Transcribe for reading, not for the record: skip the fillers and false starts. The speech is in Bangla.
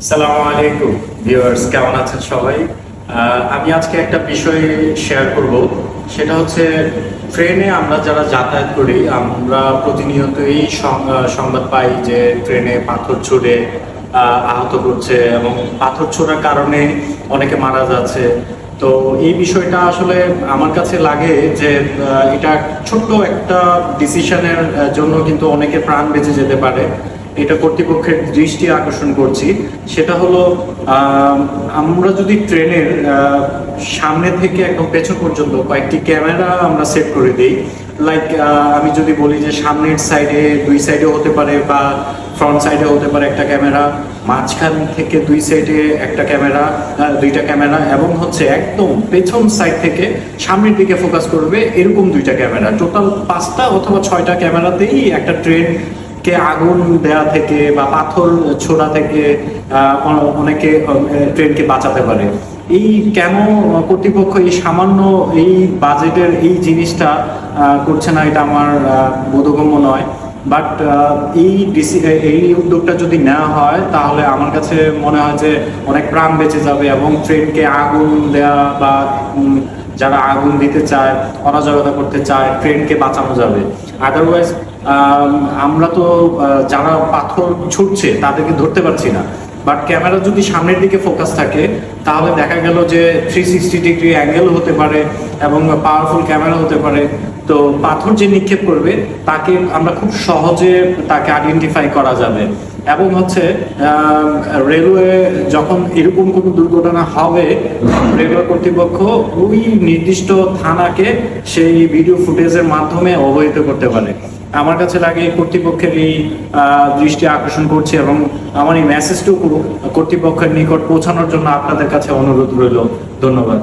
আসসালামু আলাইকুম ভিউয়ার্স, কেমন আছেন সবাই? আমি আজকে একটা বিষয় শেয়ার করব। সেটা হচ্ছে ট্রেনে আমরা যারা যাতায়াত করি, আমরা প্রতিনিয়তই সংবাদ পাই যে ট্রেনে পাথর ছুঁড়ে আহত করছে এবং পাথর ছোড়ার কারণে অনেকে মারা যাচ্ছে। তো এই বিষয়টা আসলে আমার কাছে লাগে যে এটা ছোট্ট একটা ডিসিশনের জন্য কিন্তু অনেকের প্রাণ বেঁচে যেতে পারে। এটা কর্তৃপক্ষের দৃষ্টি আকর্ষণ করছি। সেটা হলো আমরা যদি ট্রেনের সামনে থেকে একদম পেছন পর্যন্ত কয়েকটি ক্যামেরা আমরা সেট করে দিই। লাইক আমি যদি বলি যে সামনের সাইডে দুই সাইডে হতে পারে বা ফ্রন্ট সাইডে হতে পারে একটা ক্যামেরা, মাঝখান থেকে দুই সাইডে একটা ক্যামেরা, দুইটা ক্যামেরা, এবং হচ্ছে একদম পেছন সাইড থেকে সামনের দিকে ফোকাস করবে এরকম দুইটা ক্যামেরা। টোটাল 5টা অথবা 6টা ক্যামেরাতেই একটা ট্রেন কে আগুন দেয়া থেকে বা পাথর ছোড়া থেকে অনেকে ট্রেনকে বাঁচাতে পারে। এই কেন কর্তৃপক্ষ এই সামান্য এই বাজেটের এই জিনিসটা করছে না, এটা আমার বোধগম্য নয়। বাট এই উদ্যোগটা যদি নেওয়া হয় তাহলে আমার কাছে মনে হয় যে অনেক প্রাণ বেঁচে যাবে এবং ট্রেনকে আগুন দেয়া বা যারা আগুন দিতে চায়, অরাজকতা করতে চায়, ট্রেনকে বাঁচানো যাবে। আদারওয়াইজ আমরা তো যারা পাথর ছুটছে তাদেরকে ধরতে পারছি না। বাট ক্যামেরা যদি সামনের দিকে ফোকাস থাকে তাহলে দেখা গেল যে 360 ডিগ্রি অ্যাঙ্গেল হতে পারে এবং পাওয়ারফুল ক্যামেরা হতে পারে। তো পাথর যে নিক্ষেপ করবে তাকে আমরা খুব সহজে তাকে আইডেন্টিফাই করা যাবে। এবং হচ্ছে রেলওয়ে যখন এরকম কোনো দুর্ঘটনা হবে, রেলওয়ে কর্তৃপক্ষ ওই নির্দিষ্ট থানাকে সেই ভিডিও ফুটেজের মাধ্যমে অবহিত করতে পারে। আমার কাছে লাগে কর্তৃপক্ষের এই দৃষ্টি আকর্ষণ করছে এবং আমার এই মেসেজটুকু কর্তৃপক্ষের নিকট পৌঁছানোর জন্য আপনাদের কাছে অনুরোধ রইল। ধন্যবাদ।